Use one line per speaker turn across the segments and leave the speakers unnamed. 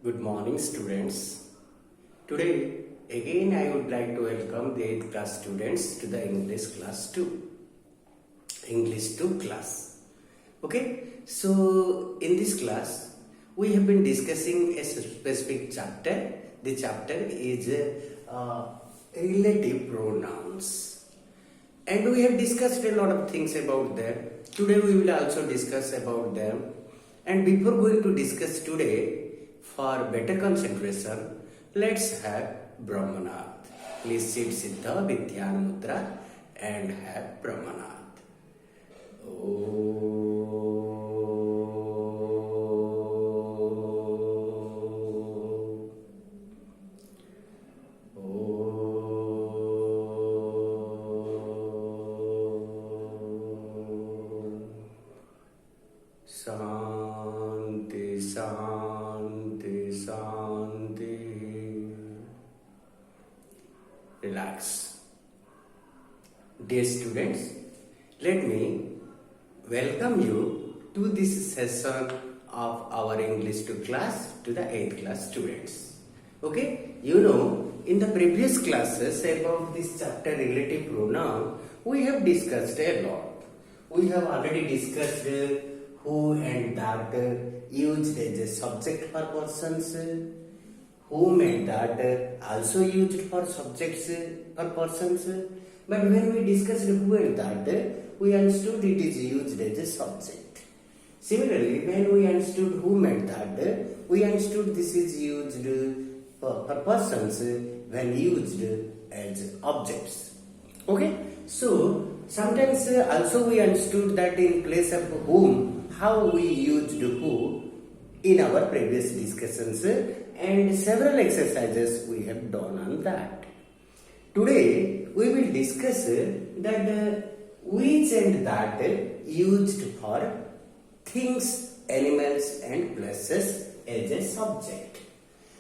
Good morning, students. Today, again, I would like to welcome the 8th class students to the English class 2. English 2 class. Okay, so in this class, we have been discussing a specific chapter. The chapter is relative pronouns. And we have discussed a lot of things about them. Today, we will also discuss about them. And before going to discuss today, for better concentration, let's have Brahmanath. Please sit Siddha Vidyan Mudra and have Brahmanath. Shanti, Shanti, Shanti. Relax. Dear students, let me welcome you to this session of our English 2 class to the 8th class students. Okay, you know, in the previous classes about this chapter relative pronoun, we have discussed a lot. We have already discussed who and that used as a subject for persons, whom and that also used for subjects for persons. But when we discussed who and that, we understood it is used as a subject. Similarly, when we understood whom and that, we understood this is used for persons when used as objects. Okay, so sometimes also we understood that in place of whom, how we used who in our previous discussions, and several exercises we have done on that. Today we will discuss that which and that used for things, animals and places as a subject.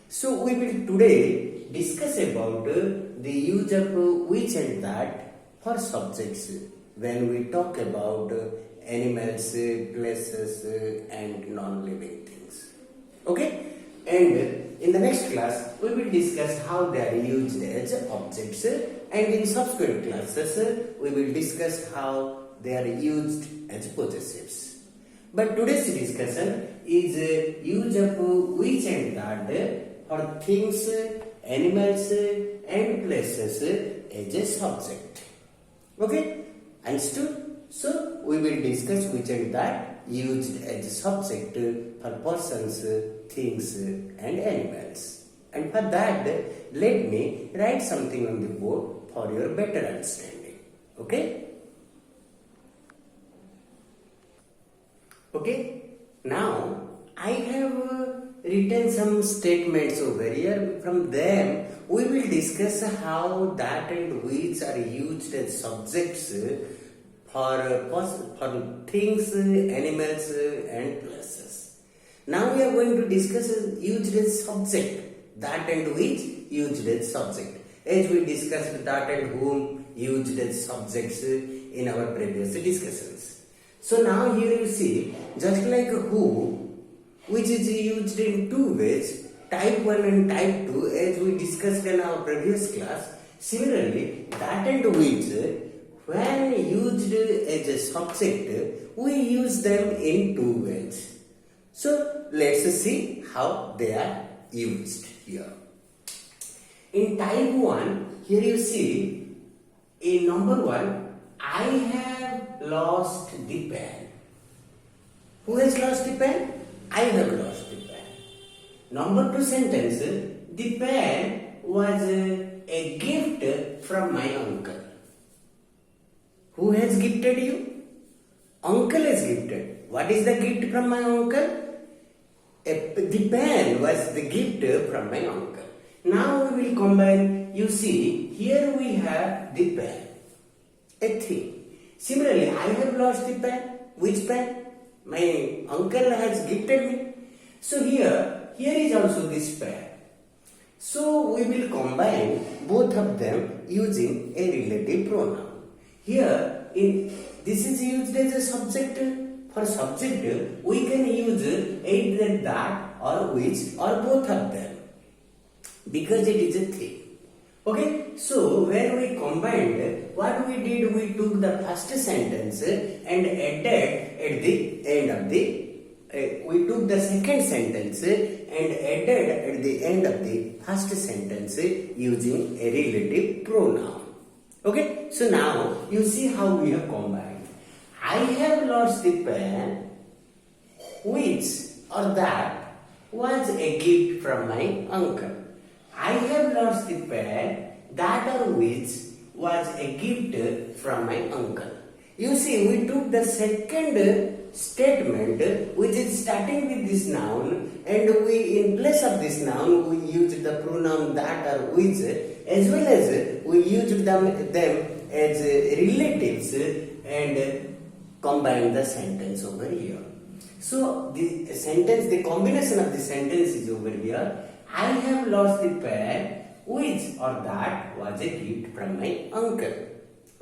So we will today discuss about the use of which and that for subjects when we talk about animals, places and non-living things. Okay? And in the next class, we will discuss how they are used as objects, and in subsequent classes, we will discuss how they are used as possessives. But today's discussion is use of which and that for things, animals and places as a subject. Okay? Understood? So, we will discuss which and that used as a subject for persons, things and animals. And for that, let me write something on the board for your better understanding. Okay? Okay? Now, I have written some statements over here. From them, we will discuss how that and which are used as subjects for things, animals and places. Now we are going to discuss used as subject, that and which used as subject, as we discussed that and whom used as subjects in our previous discussions. So now here you see, just like who, which is used in two ways, type 1 and type 2, as we discussed in our previous class. Similarly, that and which, when used as a subject, we use them in two ways. So, let's see how they are used here. In type 1, here you see, in number 1, I have lost the pen. Who has lost the pen? I have lost the pen. Number 2 sentence, the pen was a gift from my uncle. Who has gifted you? Uncle has gifted. What is the gift from my uncle? The pen was the gift from my uncle. Now we will combine. You see, here we have the pen, a thing. Similarly, I have lost the pen. Which pen? My uncle has gifted me. So here is also this pen. So we will combine both of them using a relative pronoun. Here, this is used as a subject For subject, we can use either that or which or both of them, because it is a thing. Okay, so when we combined, what we did, we took the first sentence and added at the end of the we took the second sentence and added at the end of the first sentence using a relative pronoun. Okay, so now you see how we have combined. I have lost the pen which or that was a gift from my uncle. I have lost the pen that or which was a gift from my uncle. You see, we took the second statement which is starting with this noun, and we, in place of this noun, we used the pronoun that or which, as well as we used them as relatives and combined the sentence over here. So the sentence, the combination of the sentence is over here. I have lost the pen which or that was a gift from my uncle.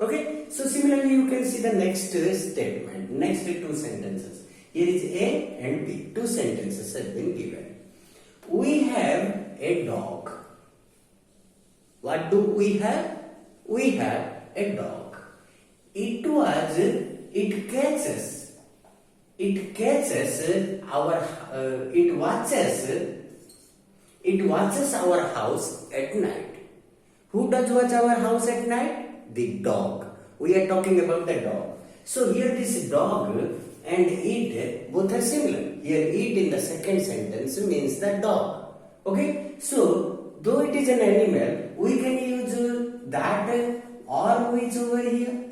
Okay, so similarly you can see the next statement, next two sentences. Here is A and B. Two sentences have been given. We have a dog. What do we have? We have a dog. It watches our house at night. Who does watch our house at night? The dog. We are talking about the dog. So here this dog and it both are similar. Here it in the second sentence means the dog. Okay. So though it is an animal, we can use that or which over here,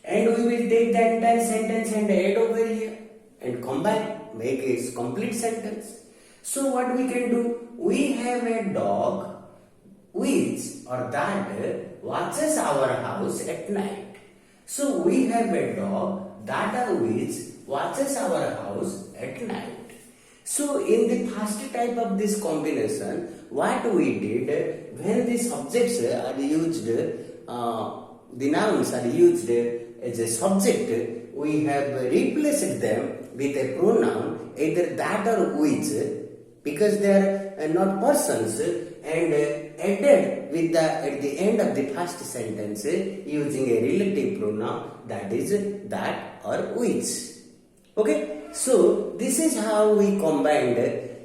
and we will take the entire sentence and add over here and combine, make a complete sentence. So what we can do? We have a dog which or that watches our house at night. So we have a dog that or which watches our house at night. So in the first type of this combination, what we did, when the subjects are used, the nouns are used as a subject, we have replaced them with a pronoun either that or which, because they are not persons, and added with the at the end of the first sentence using a relative pronoun, that is that or which. Okay, so this is how we combined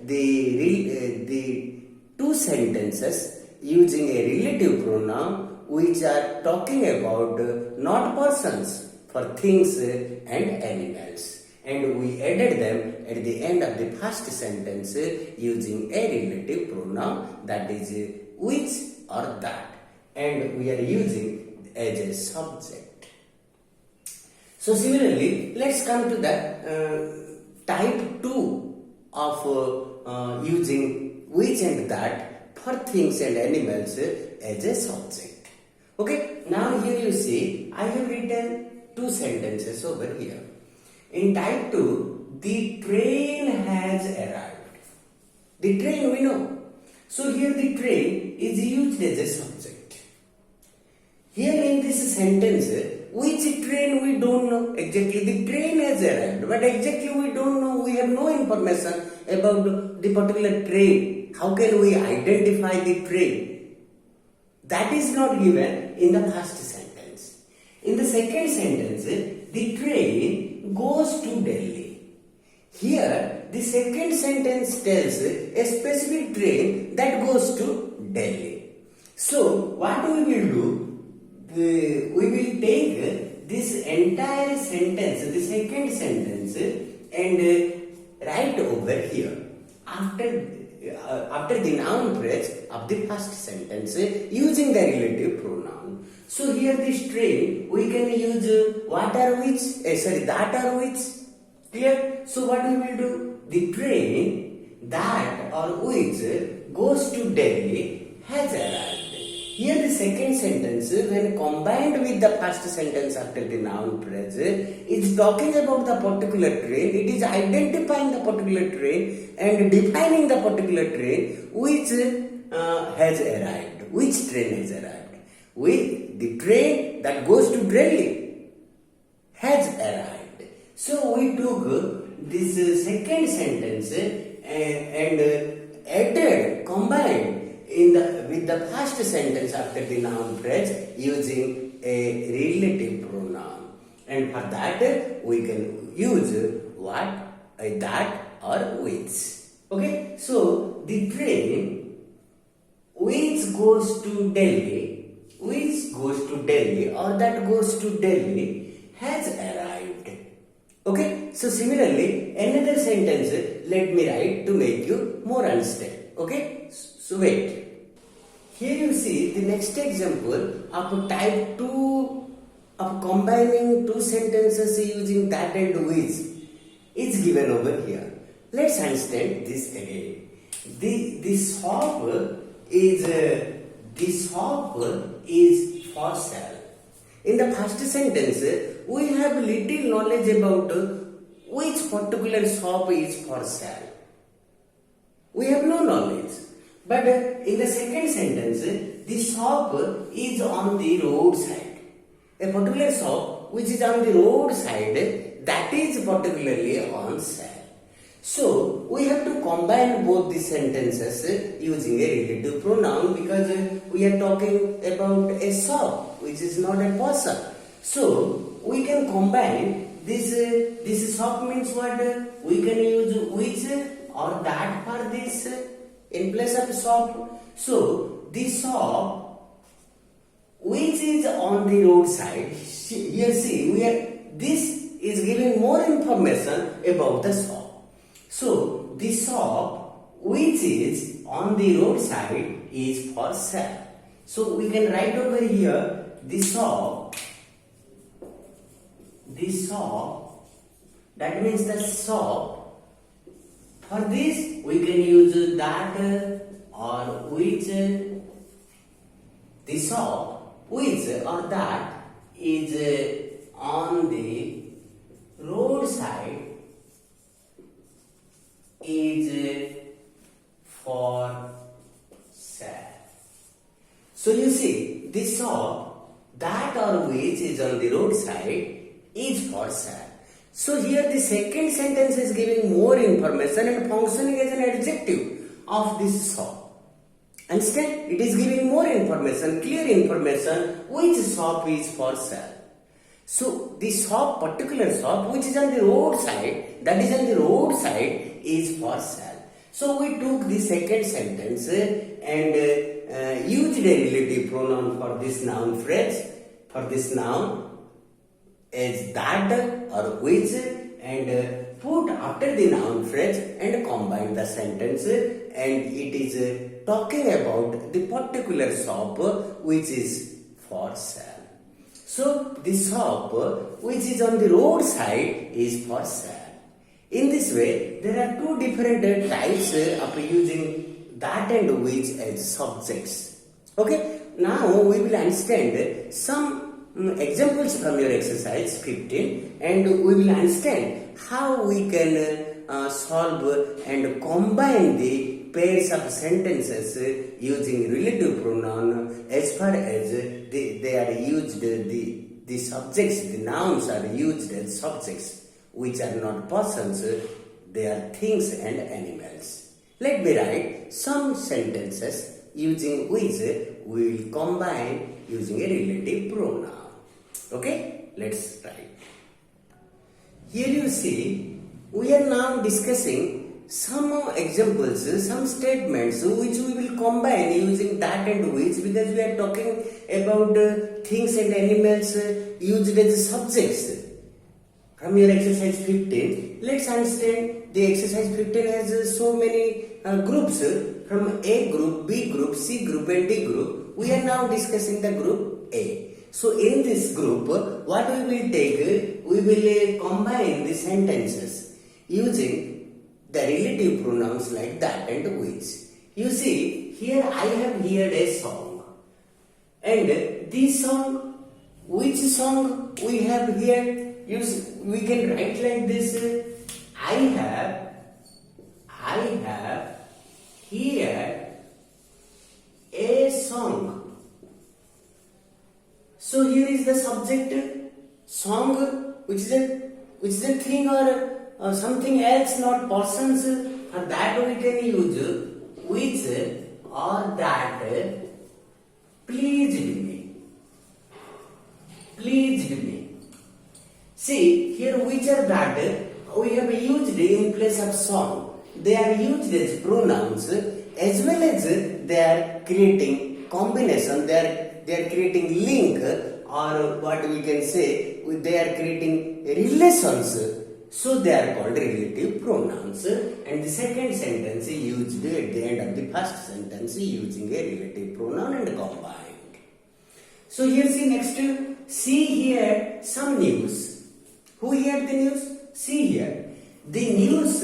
the two sentences using a relative pronoun which are talking about not persons, for things and animals. And we added them at the end of the first sentence using a relative pronoun, that is which or that, and we are using as a subject. So similarly, let's come to the type 2 of using which and that for things and animals as a subject. Okay, now here you see I have written two sentences over here. In type 2, the train has arrived. The train we know. So here the train is used as a subject. Here in this sentence, which train we don't know exactly. The train has arrived, but exactly we don't know. We have no information about the particular train. How can we identify the train? That is not given in the first sentence. In the second sentence, the train goes to Delhi. Here, the second sentence tells a specific train that goes to Delhi. So, what we will do, we will take this entire sentence, the second sentence, and write over here after the noun phrase of the first sentence using the relative pronoun. So here this train we can use what or which, that or which. Clear? So what we will do? The train that or which goes to Delhi has arrived. Here the second sentence, when combined with the first sentence after the noun phrase, is talking about the particular train. It is identifying the particular train and defining the particular train which has arrived. Which train has arrived? With the train that goes to Delhi has arrived. So we took this second sentence and added, combined with the first sentence after the noun phrase using a relative pronoun. And for that we can use what, that or which. Okay, so the train which goes to Delhi, or that goes to Delhi has arrived. Okay, so similarly another sentence let me write to make you more understand. Okay, so wait. Here you see the next example of type 2 of combining two sentences using that and which is given over here. Let's understand this again. The shop is for sale. In the first sentence, we have little knowledge about which particular shop is for sale. We have no knowledge. But in the second sentence, the shop is on the roadside. A particular shop which is on the roadside, that is particularly on sale. So we have to combine both the sentences using a relative pronoun because we are talking about a shop which is not a person. So we can combine this shop means what? We can use which or that for this in place of shop. So the shop which is on the roadside, here see this is giving more information about the shop. So the shop which is on the roadside is for sale. So we can write over here the shop, that means the shop. For this we can use that or which. The shop which or that is on the roadside is for sale. So you see, the shop that or which is on the roadside is for sale. So here the second sentence is giving more information and functioning as an adjective of this shop. Understand? It is giving more information, clear information, which shop is for sale. So the shop, particular shop which is on the roadside, that is on the roadside is for sale. So we took the second sentence and used a relative pronoun for this noun phrase, for this noun as that or which, and put after the noun phrase and combine the sentence, and it is talking about the particular shop which is for sale. So the shop which is on the roadside is for sale. In this way, there are two different types of using that and which as subjects. Okay, now we will understand some examples from your exercise 15, and we will understand how we can solve and combine the pairs of sentences using relative pronoun as far as they are used, the subjects, the nouns are used as subjects which are not persons, they are things and animals. Let me write some sentences using which we will combine using a relative pronoun. Okay, let's write. Here you see, we are now discussing some examples, some statements which we will combine using that and which, because we are talking about things and animals used as subjects. From your exercise 15, let's understand the exercise 15 has so many groups from A group, B group, C group and D group. We are now discussing the group A. So in this group, what we will take, we will combine the sentences using the relative pronouns like that and which. You see, here I have heard a song. And this song, which song we have here? We can write like this. I have heard a song. So here is the subject, song, which is a which is a thing or something else, not persons. For that we can use which or that pleased me. Pleased me. See, here which or that we have used in place of song. They are used as pronouns as well as they are creating combination, they are creating link, or what we can say, they are creating relations. So they are called relative pronouns, and the second sentence is used at the end of the first sentence using a relative pronoun and combined. So here see next, see here some news. Who heard the news? See here. The news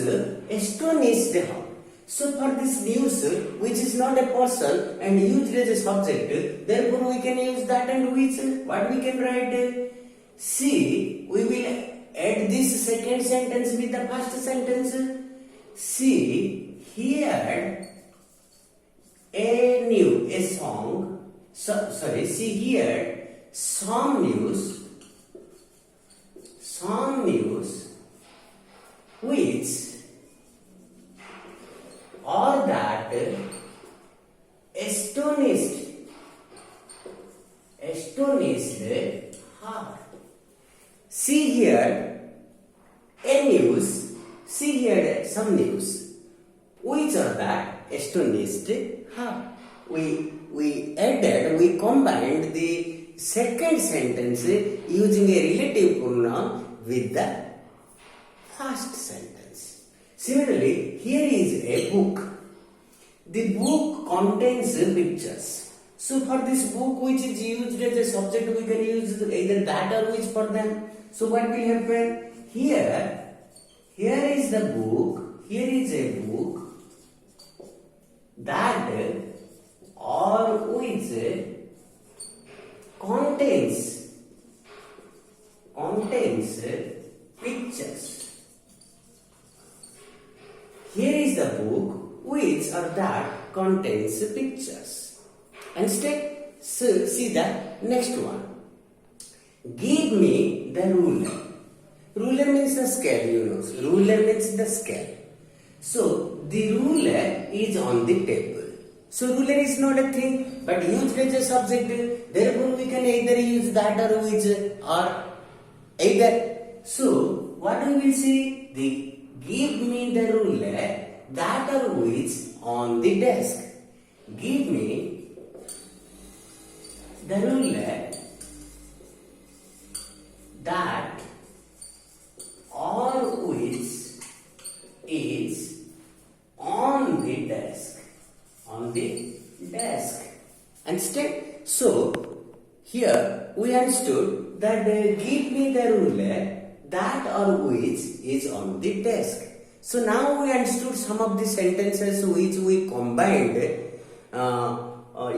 astonished her. So for this news, which is not a person and used as a subject, therefore we can use that and which. What we can write? See, we will add this second sentence with the first sentence. See, here a song. See here some news which or that astonished her. See here a news, see here some news which or that astonished her. We combined the second sentence using a relative pronoun with the first sentence. Similarly, here is a book. The book contains pictures. So for this book which is used as a subject, we can use either that or which for them. So what will happen? Here is the book. Here is a book that or which contains pictures. Here is the book which or that contains pictures. And see the next one. Give me the ruler. Ruler means the scale, you know. Ruler means the scale. So the ruler is on the table. So ruler is not a thing but used as a subject. Therefore we can either use that or which or either. So what we will see? The give me the ruler, that or which on the desk. Give me the ruler, that or which is on the desk. On the desk. Understand? So here we understood that give me the ruler, that or which is on the desk. So now we understood some of the sentences which we combined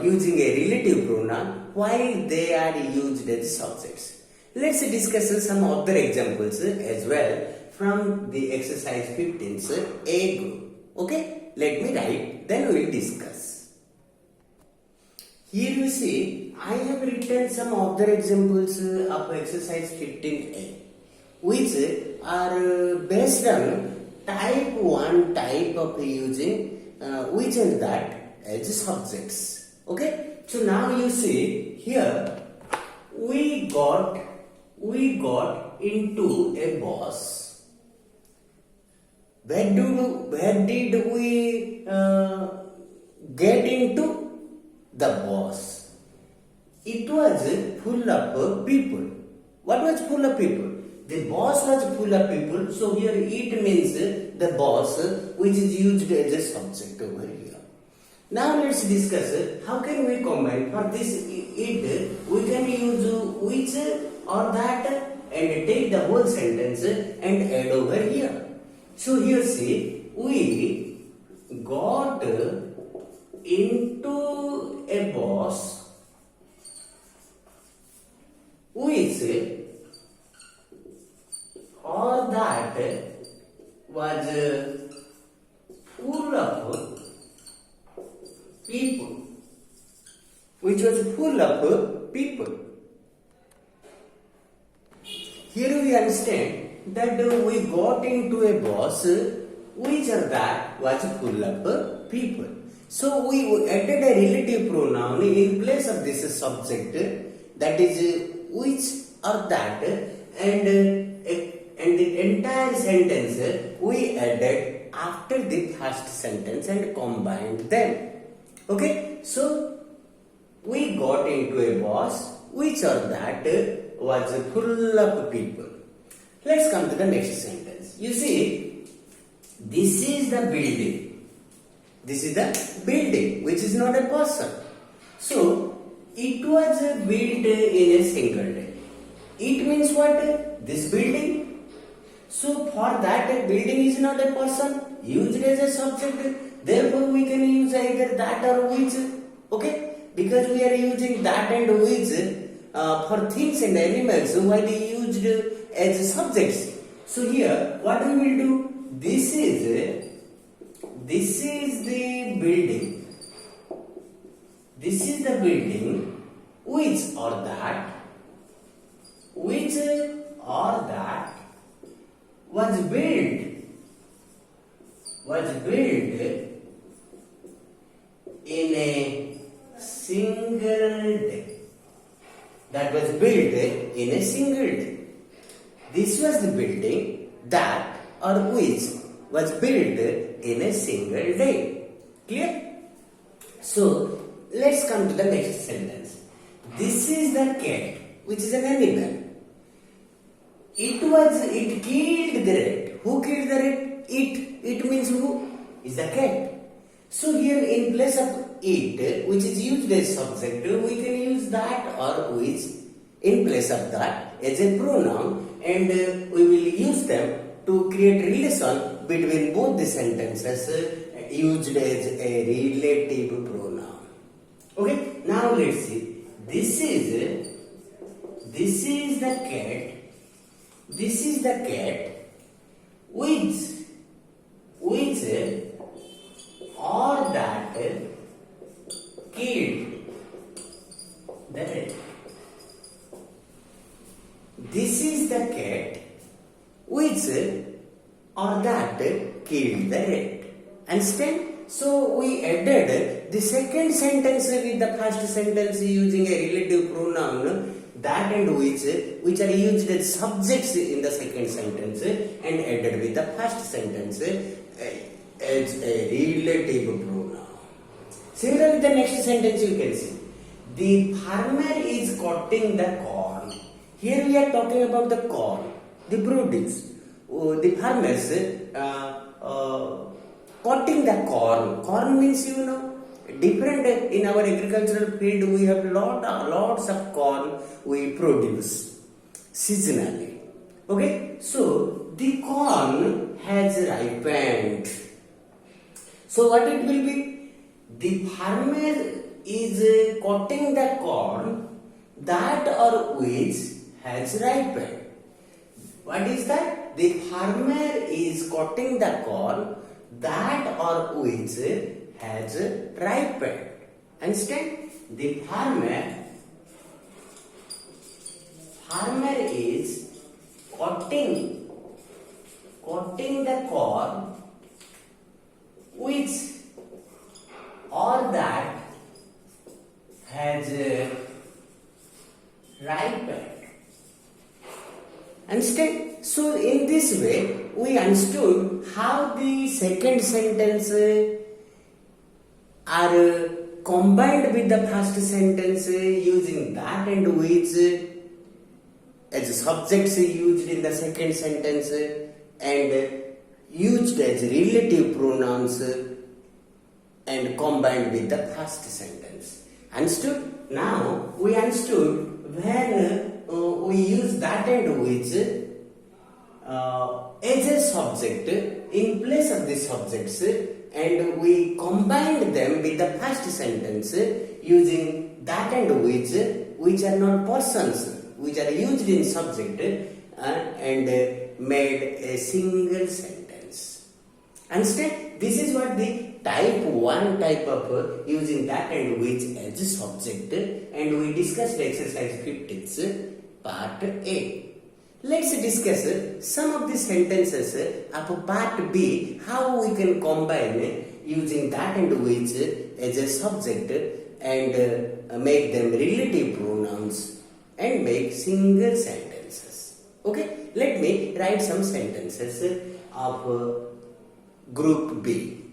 using a relative pronoun while they are used as subjects. Let's discuss some other examples as well from the exercise 15's A group. Okay, let me write, then we will discuss. Here you see, I have written some other examples of exercise 15A, which are based on type 1 type of using which and that as subjects. Okay, so now you see here we got into a bus. Where did we get into? The bus. It was full of people. What was full of people? The bus was full of people. So here it means the bus, which is used as a subject over here. Now let's discuss how can we combine. For this it we can use which or that and take the whole sentence and add over here. So here see, we got into a bus which or that was full of people. Which was full of people. Here we understand that we got into a bus which are that was full of people. So we added a relative pronoun in place of this subject, that is which or that, and the entire sentence we added after the first sentence and combined them. Okay, so we got into a bus which or that was full of people. Let's come to the next sentence. You see, this is the building. This is the building, which is not a person. So, it was built in a single day. It means what? This building. So, for that, a building is not a person, used as a subject. Therefore, we can use either that or which. Okay? Because we are using that and which for things and animals, while they used as subjects. So, here, what we will do? This is the building. This is the building which or that was built in a single day. That was built in a single day. This was the building that or which was built in a single day. Clear? So, let's come to the next sentence. This is the cat, which is an animal. It killed the rat. Who killed the rat? It means who? Is the cat. So, here in place of it, which is used as subject, we can use that or which in place of that as a pronoun, and we will use them to create relation between both the sentences used as a relative pronoun. Okay, now let's see. This is the cat. This is the cat which or that killed the rat. This is the cat which or that killed the rat. Understand? So we added the second sentence with the first sentence using a relative pronoun that and which are used as subjects in the second sentence and added with the first sentence as a relative pronoun. Similarly, the next sentence you can see. The farmer is cutting the corn. Here we are talking about the corn, the produce. The farmers cutting the corn. Corn means, different in our agricultural field. We have lots of corn we produce seasonally. Okay, so the corn has ripened. So what it will be? The farmer is cutting the corn that or which has ripened. What is that? The farmer is cutting the corn that or which has ripened. Understand? The farmer is cutting the corn which or that has ripened. Understand? So in this way we understood how the second sentence are combined with the first sentence using that and which as subjects used in the second sentence and used as relative pronouns and combined with the first sentence. Understood? Now we understood when we use that and which as a subject in place of the subjects and we combined them with the first sentence using that and which are not persons, which are used in subject and made a single sentence. Understand? This is what the one type of using that and which as a subject, and we discussed exercise 15 part A. Let's discuss some of the sentences of part B, how we can combine using that and which as a subject and make them relative pronouns and make single sentences. Okay, let me write some sentences of group B.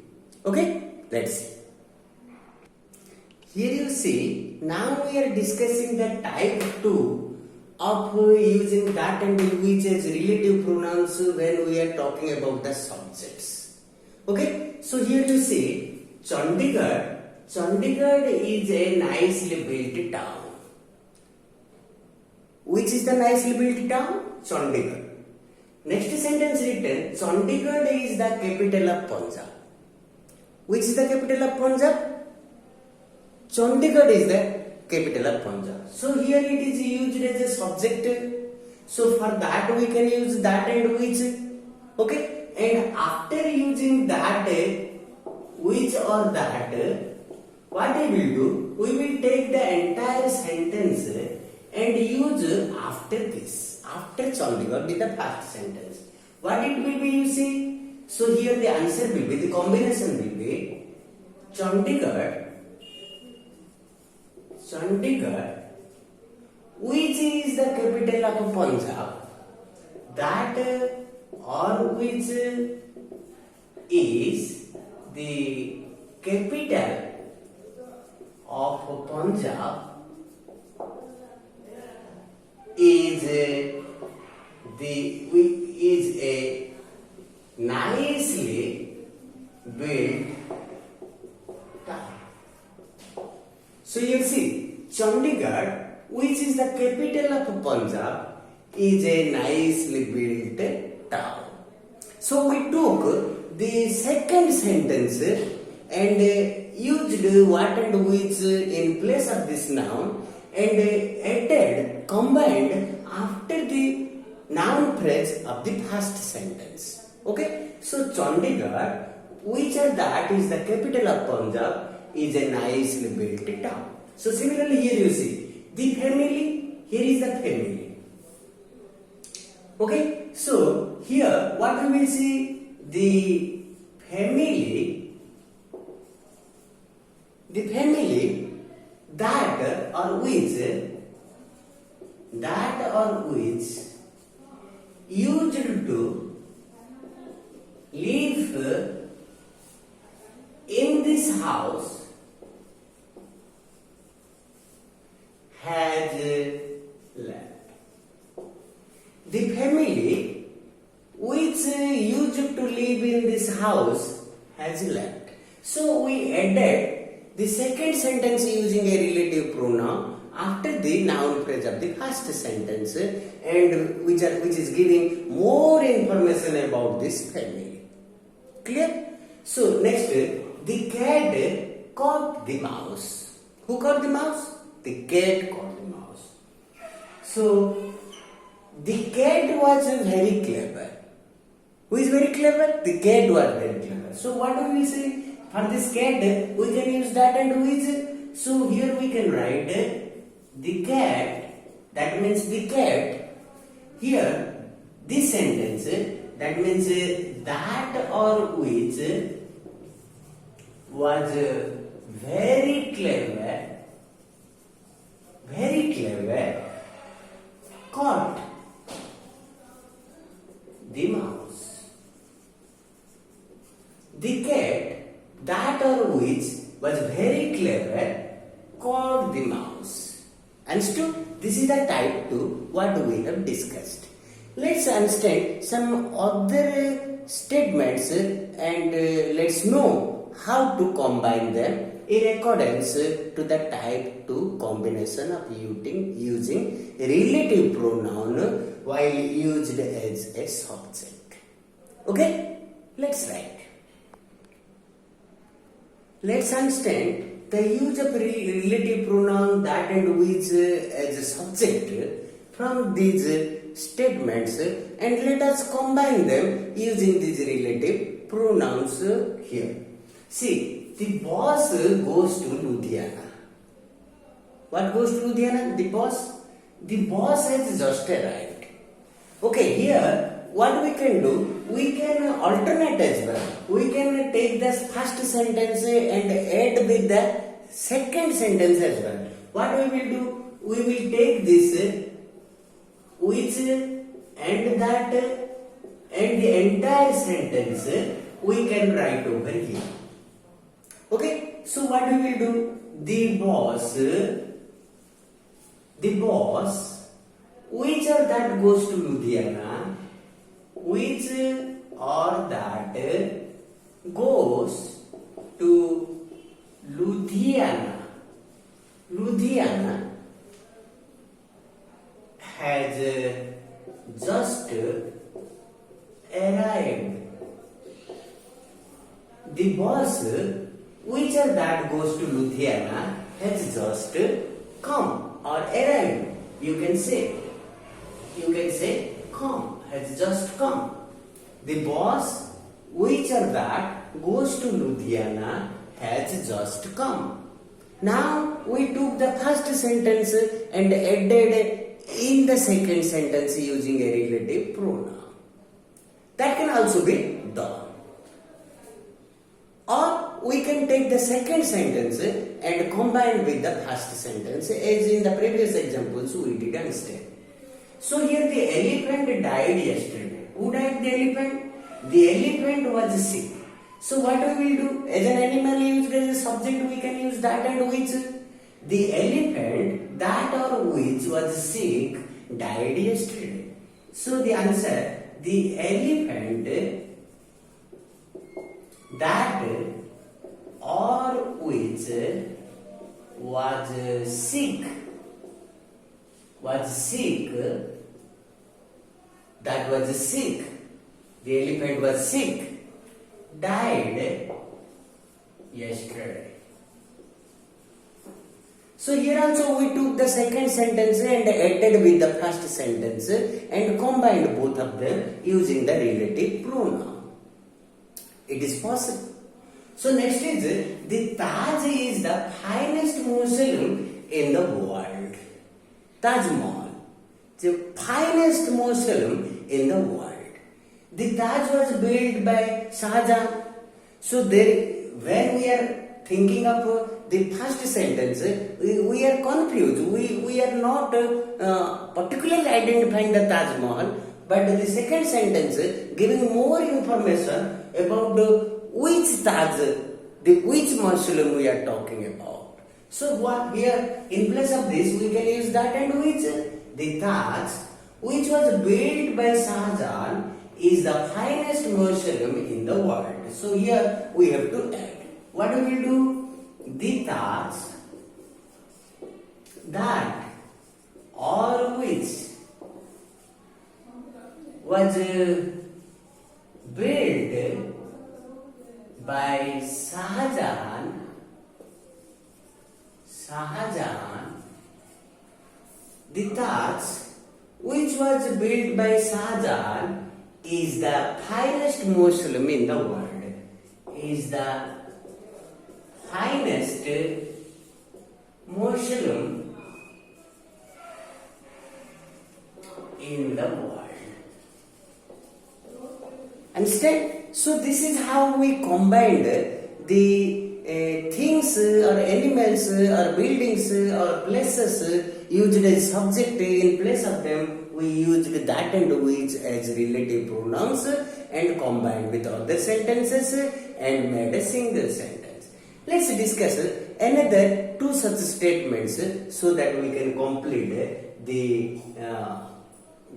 Okay, let's see. Here you see, now we are discussing the type 2 of using that and which as relative pronouns when we are talking about the subjects. Okay, so here you see, Chandigarh. Chandigarh is a nicely built town. Which is the nicely built town? Chandigarh. Next sentence written, Chandigarh is the capital of Punjab. Which is the capital of Punjab? Chandigarh is the capital of Punjab. So here it is used as a subject. So for that we can use that and which. Okay. And after using that, which or that, what we will do? We will take the entire sentence and use after this. After Chandigarh with the first sentence. What it will be, you see? So here the answer will be, the combination will be Chandigarh, which is the capital of Punjab, that or which is the capital of Punjab is a nicely built town. So you see, Chandigarh, which is the capital of Punjab, is a nicely built town. So we took the second sentence and used what and which in place of this noun and added, combined after the noun phrase of the first sentence. Okay, so Chandigarh, which are that is the capital of Punjab, is a nicely built town. So similarly here you see the family, here is the family. Okay, so here what we will see, the family that or which used to live in this house has left. The family which used to live in this house has left. So we added the second sentence using a relative pronoun after the noun phrase of the first sentence and which is giving more information about this family. Clear? So next, the cat caught the mouse. Who caught the mouse? The cat caught the mouse. So the cat was very clever. Who is very clever? The cat was very clever. So what do we say? For this cat, we can use that and which. So here we can write the cat, that means the cat. Here, this sentence, that means that or which was very clever, caught the mouse. The cat, that or which was very clever, caught the mouse. Understood? This is the type 2 what we have discussed. Let's understand some other statements and let's know how to combine them in accordance to the type 2 combination of using relative pronoun while used as a subject. Okay? Let's write. Let's understand the use of relative pronoun that and which as a subject from these statements and let us combine them using these relative pronouns here. See, the boss goes to Ludhiana. What goes to Ludhiana? The boss has just arrived. Okay, here what we can do, we can alternate as well. We can take the first sentence and add with the second sentence as well. What we will do? We will take this which and that and the entire sentence we can write over here. Okay, so what we will do? The boss, which or that goes to Ludhiana, which or that goes to Ludhiana. Ludhiana has just arrived. The boss, which or that goes to Ludhiana, has just come or arrived. You can say come, has just come. The boss, which or that goes to Ludhiana, has just come. Now we took the first sentence and added in the second sentence using a relative pronoun. That can also be done. Or we can take the second sentence and combine with the first sentence, as in the previous examples we did instead. So here the elephant died yesterday. Who died the elephant? The elephant was sick. So what we will do? As an animal used as a subject, we can use that and which. The elephant that or which was sick died yesterday. So the answer, the elephant that or which was sick, that was sick, the elephant was sick, died yesterday. So here also we took the second sentence and added with the first sentence and combined both of them using the relative pronoun. It is possible. So next is, the Taj is the finest museum in the world. Taj Mahal, the finest museum in the world. The Taj was built by Shah Jahan. So there, when we are thinking of the first sentence, we are confused. We are not particularly identifying the Taj Mahal, but the second sentence giving more information about which Taj, which mausoleum we are talking about. So what here, in place of this, we can use that and which. The Taj, which was built by Shah Jahan, is the finest mausoleum in the world. So here we have to add. What do we do? The Taj that or which was built by Shah Jahan, the Taj which was built by Shah Jahan is the finest mausoleum in the world. Is the finest mausoleum in the world. Understand? So this is how we combined the things or animals or buildings or places used as subject. In place of them, we used that and which as relative pronouns and combined with other sentences and made a single sentence. Let's discuss another two such statements so that we can complete the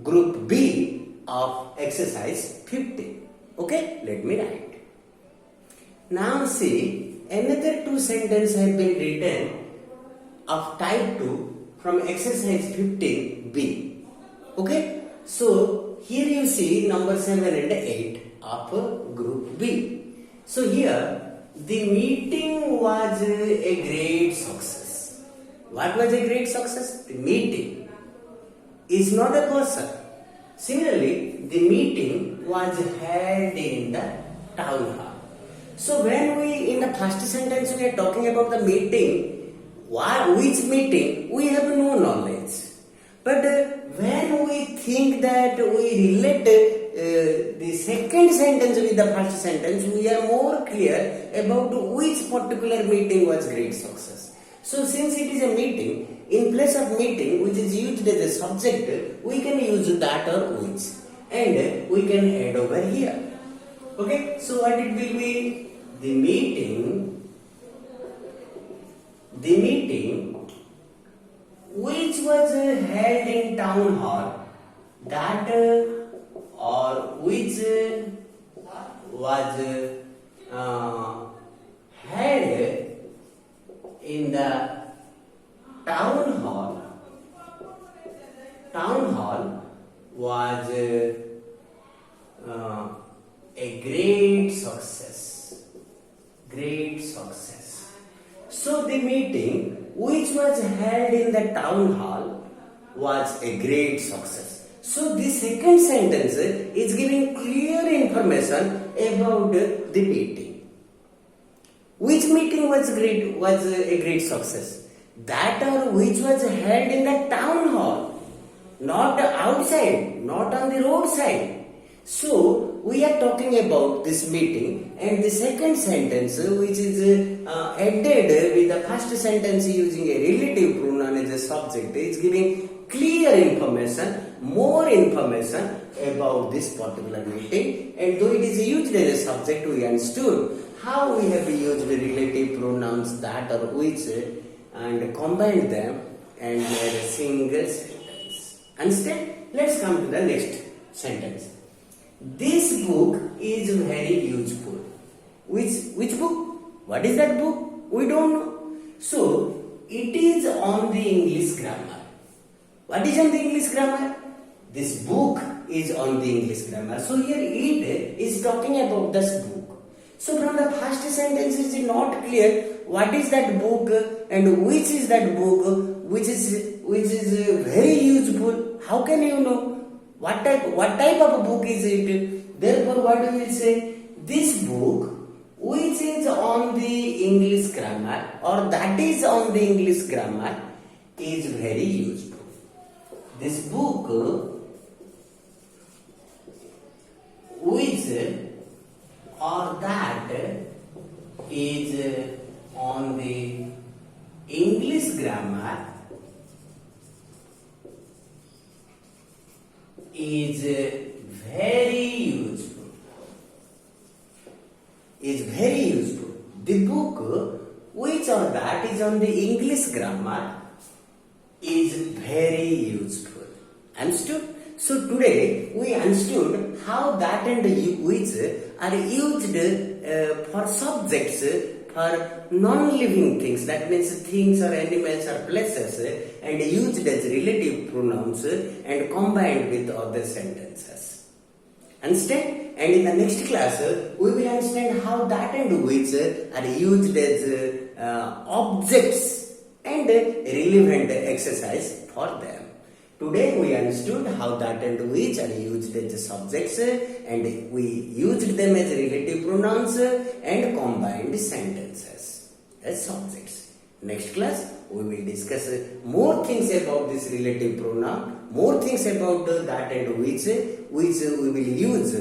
group B of exercise 15. Okay, let me write. Now see, another two sentences have been written of type 2 from exercise 15B. Okay, so here you see number 7 and 8 of group B. So here the meeting was a great success. What was a great success? The meeting is not a person. Similarly, the meeting was held in the town hall. So when we, in the first sentence, we are talking about the meeting, which meeting, we have no knowledge. But when we think that we relate the second sentence with the first sentence, we are more clear about which particular meeting was great success. So since it is a meeting, in place of meeting which is used as a subject, we can use that or which, and we can add over here. Okay, so what it will be? The meeting which was held in town hall, that or which was held in the town hall was a great success. So the meeting which was held in the town hall was a great success. So the second sentence is giving clear information about the meeting. Which meeting was a great success? That or which was held in the town hall, not outside, not on the roadside. So we are talking about this meeting, and the second sentence which is added with the first sentence using a relative pronoun as a subject is giving clear information, more information about this particular meeting. And though it is used as a subject, we understood how we have used relative pronouns that or which and combined them and made a single sentence. Understand? Let's come to the next sentence. This book is very useful. Which book? What is that book? We don't know. So, it is on the English grammar. What is on the English grammar? This book is on the English grammar. So, here it is talking about this book. So, from the first sentence it is not clear what is that book and which is that book which is very useful. How can you know? What type of a book is it? Therefore, what we will say? This book which is on the English grammar or that is on the English grammar is very useful. This book which or that is on the English grammar is very useful. The book which or that is on the English grammar is very useful. Understood? So today we understood how that and which are used for subjects for non-living things. That means things or animals or places and used as relative pronouns and combined with other sentences. Understand? And in the next class we will understand how that and which are used as objects and relevant exercise for them. Today we understood how that and which are used as subjects and we used them as relative pronouns and combined sentences as subjects. Next class we will discuss more things about this relative pronoun, more things about that and which we will use.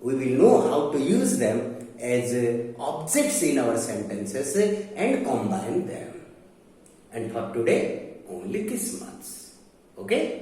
We will know how to use them as objects in our sentences and combine them. And for today only this much. Okay?